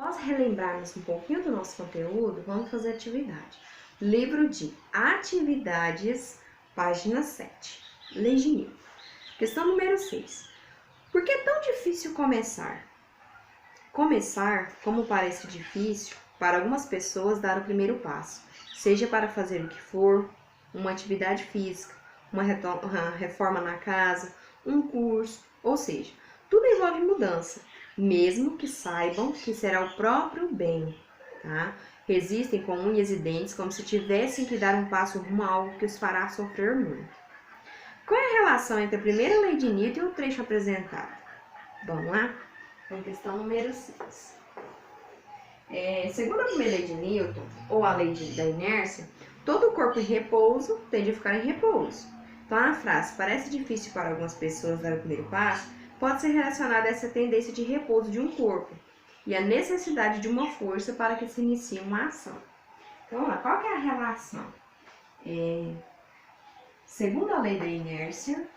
Nós relembrarmos um pouquinho do nosso conteúdo, vamos fazer atividade. Livro de Atividades, página 7. Lei de Newton. Questão número 6. Por que é tão difícil começar? Começar, como parece difícil, para algumas pessoas dar o primeiro passo, seja para fazer o que for, uma atividade física, uma reforma na casa, um curso, ou seja, tudo envolve mudança, mesmo que saibam que será o próprio bem, tá? Resistem com unhas e dentes como se tivessem que dar um passo rumo a algo que os fará sofrer muito. Qual é a relação entre a primeira lei de Newton e o trecho apresentado? Vamos lá? Então, questão número 6. Segundo a primeira lei de Newton, ou a lei da inércia, todo corpo em repouso tende a ficar em repouso. Então, a frase parece difícil para algumas pessoas dar o primeiro passo pode ser relacionada a essa tendência de repouso de um corpo e a necessidade de uma força para que se inicie uma ação. Então, vamos lá, qual que é a relação? Segundo a lei da inércia,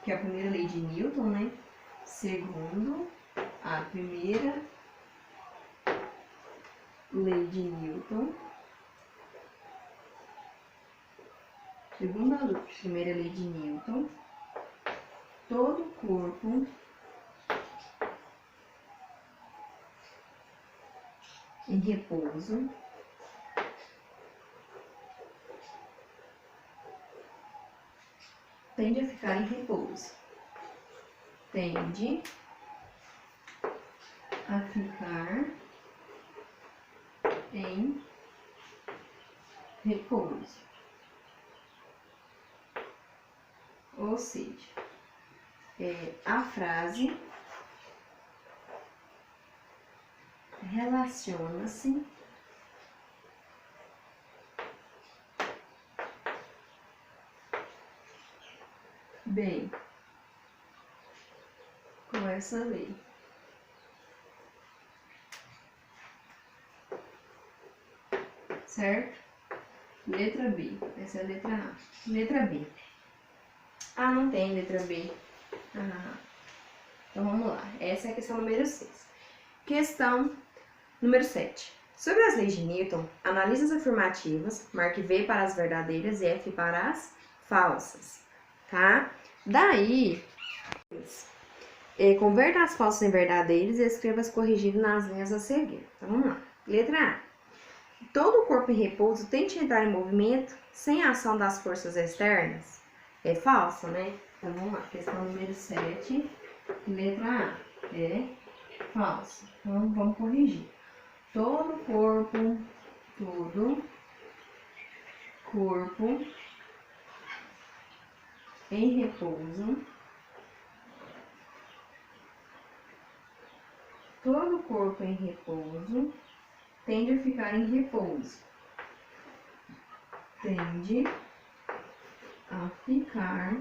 que é a primeira lei de Newton, né? Segundo a primeira lei de Newton, segundo a primeira lei de Newton, todo corpo em repouso tende a ficar em repouso. Tende a ficar em repouso. Ou seja, a frase relaciona-se bem com essa lei. Certo? Letra B. Essa é a letra A. Letra B. Ah, não tem letra B. Então vamos lá. Essa é a questão número 6. Questão número 7. Sobre as leis de Newton, analise as afirmativas, marque V para as verdadeiras e F para as falsas. Tá? Daí, converta as falsas em verdadeiras e escreva as corrigidas nas linhas a seguir. Então vamos lá. Letra A. Todo o corpo em repouso tende a entrar em movimento sem a ação das forças externas? É falso, né? Então vamos lá. Questão número 7. Letra A. É falso. Então vamos corrigir. Todo corpo em repouso. Todo corpo em repouso tende a ficar em repouso. Tende a ficar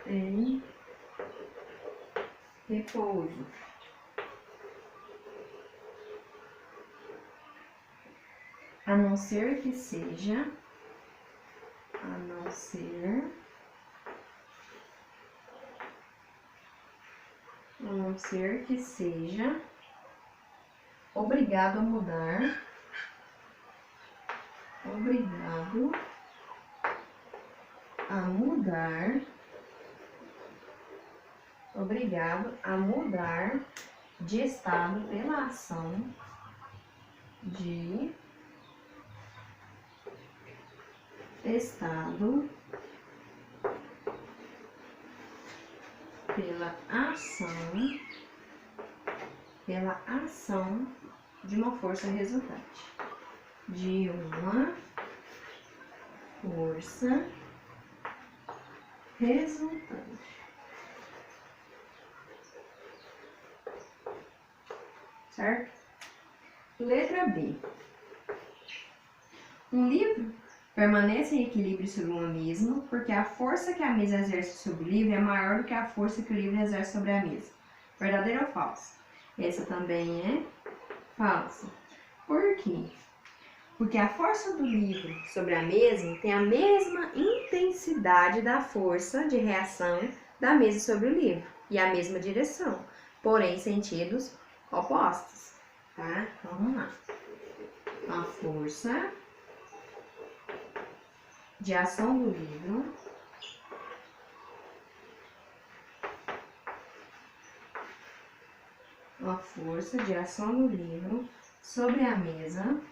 em repouso. A não ser que seja, obrigado a mudar, de estado pela ação de estado pela ação de uma força resultante. De uma força resultante. Certo? Letra B. Um livro permanece em equilíbrio sobre uma mesma porque a força que a mesa exerce sobre o livro é maior do que a força que o livro exerce sobre a mesa. Verdadeiro ou falso? Essa também é falsa. Por quê? Porque a força do livro sobre a mesa tem a mesma intensidade da força de reação da mesa sobre o livro e a mesma direção, porém em sentidos opostas, tá? Então, vamos lá. A força de ação do livro sobre a mesa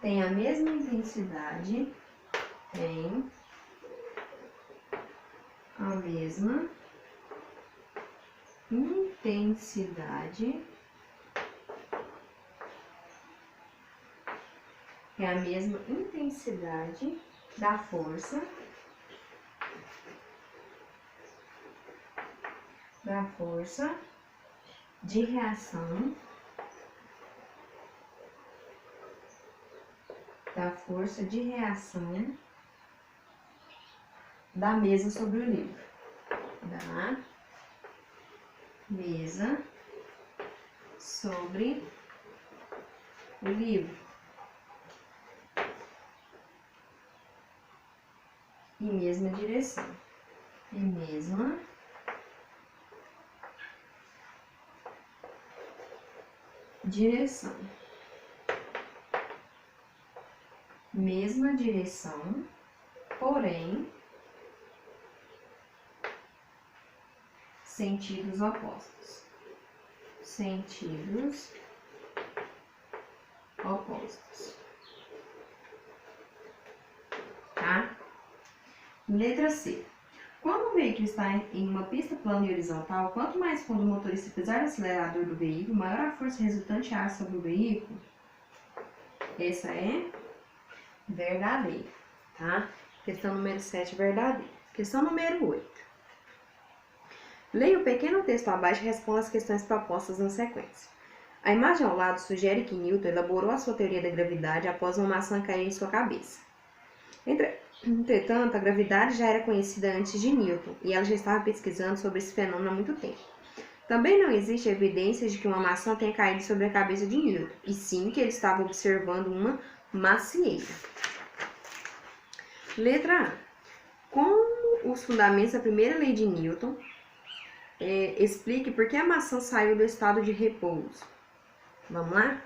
tem a mesma intensidade, da força de reação da mesa sobre o livro. Da mesa sobre o livro. Em mesma direção. Mesma direção, porém sentidos opostos. Tá? Letra C. Quando o veículo está em uma pista plana e horizontal, quanto mais fundo o motorista pisar no acelerador do veículo, maior a força resultante A sobre o veículo. Essa é verdadeira, tá? Questão número 7, verdadeira. Questão número 8. Leia o pequeno texto abaixo e responda as questões propostas na sequência. A imagem ao lado sugere que Newton elaborou a sua teoria da gravidade após uma maçã cair em sua cabeça. Entretanto, a gravidade já era conhecida antes de Newton e ela já estava pesquisando sobre esse fenômeno há muito tempo. Também não existe evidência de que uma maçã tenha caído sobre a cabeça de Newton, e sim que ele estava observando uma macieira. Letra A. Como os fundamentos da primeira lei de Newton, explique por que a maçã saiu do estado de repouso. Vamos lá?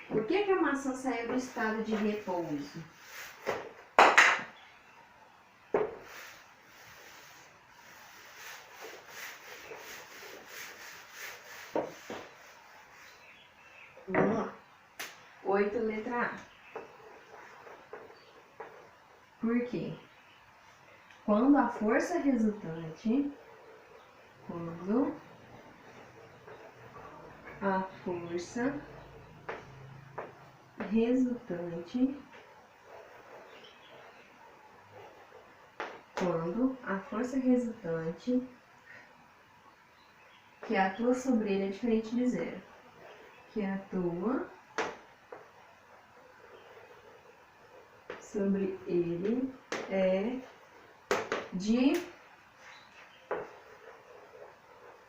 Por que a maçã saiu do estado de repouso? Vamos lá. 8, letra A. Por quê? Quando a força resultante que atua sobre ele é diferente de zero. Que atua sobre ele é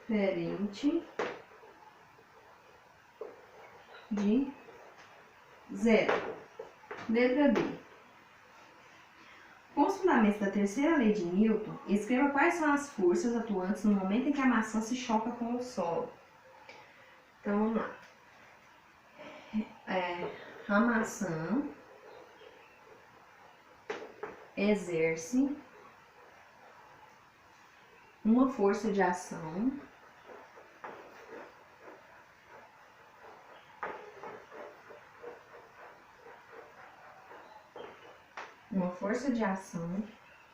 diferente de zero. Letra B. Com os fundamentos da terceira lei de Newton, escreva quais são as forças atuantes no momento em que a maçã se choca com o solo. Então, vamos lá. A maçã exerce uma força de ação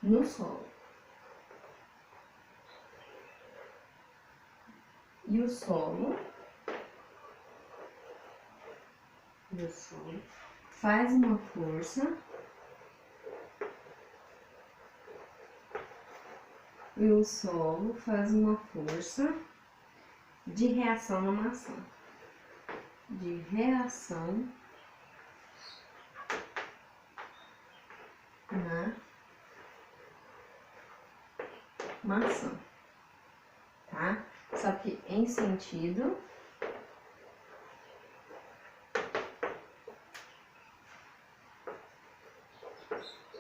no solo. E o solo faz uma força de reação na maçã. Tá? Só que em sentido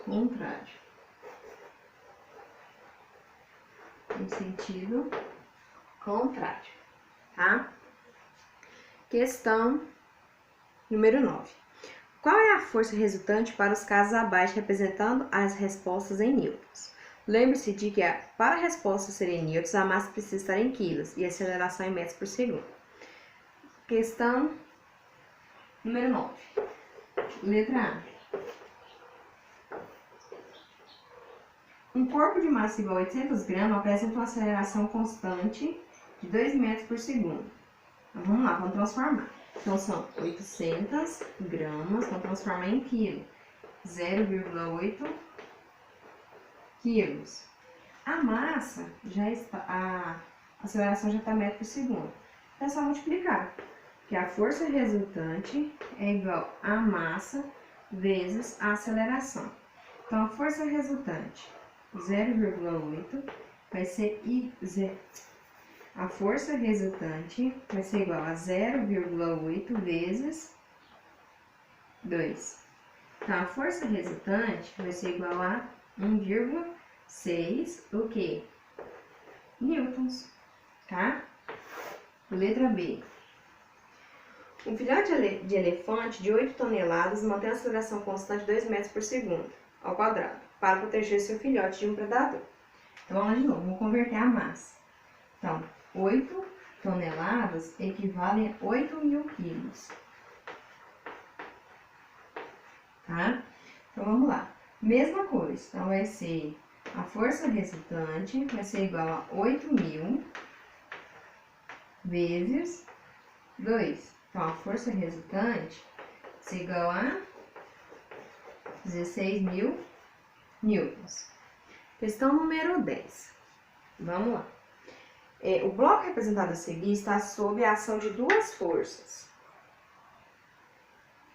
contrário. em sentido contrário, tá? Questão número 9. Qual é a força resultante para os casos abaixo, representando as respostas em newtons? Lembre-se de que para a resposta ser em newtons, a massa precisa estar em quilos e a aceleração em metros por segundo. Questão número 9. Letra A. Um corpo de massa igual a 800 gramas apresenta uma aceleração constante de 2 metros por segundo. Então, vamos lá, vamos transformar. Então, são 800 gramas, vamos transformar em quilo. 0,8 quilos. A massa já está, a aceleração já está metro por segundo. Então, é só multiplicar, que a força resultante é igual a massa vezes a aceleração. Então, a força resultante, 0,8, vai ser a força resultante vai ser igual a 0,8 vezes 2. Então, a força resultante vai ser igual a 1,6, o quê? Newtons, tá? Letra B. Um filhote de elefante de 8 toneladas mantém a aceleração constante de 2 metros por segundo ao quadrado, para proteger seu filhote de um predador. Então, vamos lá de novo, vamos converter a massa. Então, 8 toneladas equivalem a 8.000 quilos. Tá? Então, vamos lá. Mesma coisa. Então, vai ser a força resultante, vai ser igual a 8.000 vezes 2. Então, a força resultante vai ser igual a 16.000 newtons. Questão número 10. Vamos lá. O bloco representado a seguir está sob a ação de duas forças.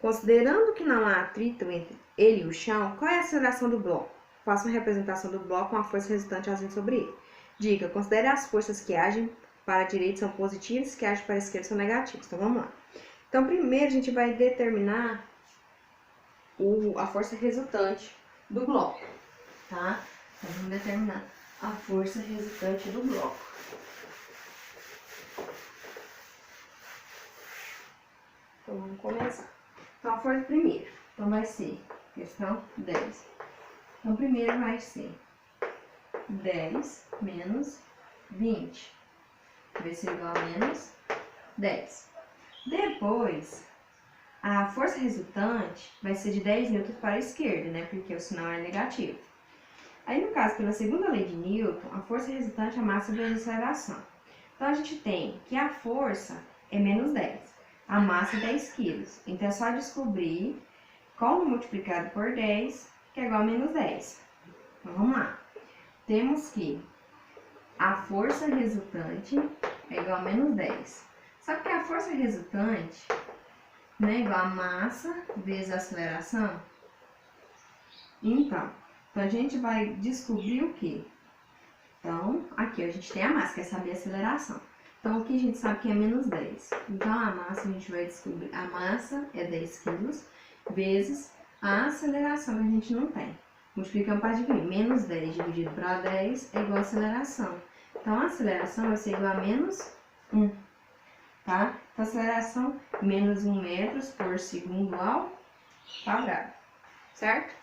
Considerando que não há atrito entre ele e o chão, qual é a aceleração do bloco? Faça uma representação do bloco com a força resultante agindo sobre ele. Dica: considere as forças que agem para a direita são positivas e que agem para a esquerda são negativas. Então, vamos lá. Então, primeiro a gente vai determinar a força resultante do bloco, tá? Então, vamos determinar a força resultante do bloco. Então, vamos começar. Então, a força primeiro. Então, vai ser questão 10. Então, primeiro vai ser 10 menos 20. Vai ser igual a menos 10. Depois, a força resultante vai ser de 10 newtons para a esquerda, né? Porque o sinal é negativo. Aí, no caso, pela segunda lei de Newton, a força resultante é a massa vezes a aceleração. Então, a gente tem que a força é menos 10, a massa é 10 quilos. Então, é só descobrir como multiplicado por 10, que é igual a menos 10. Então, vamos lá. Temos que a força resultante é igual a menos 10. Só que a força resultante não é igual a massa vezes a aceleração? Então, a gente vai descobrir o quê? Então, aqui a gente tem a massa, quer saber a aceleração. Então, aqui a gente sabe que é menos 10. Então, a massa a gente vai descobrir, a massa é 10 quilos, vezes a aceleração que a gente não tem. Multiplicamos para dividir. Menos 10 dividido para 10 é igual a aceleração. Então, a aceleração vai ser igual a menos 1. Tá? Então, a aceleração menos 1 metros por segundo ao quadrado. Certo?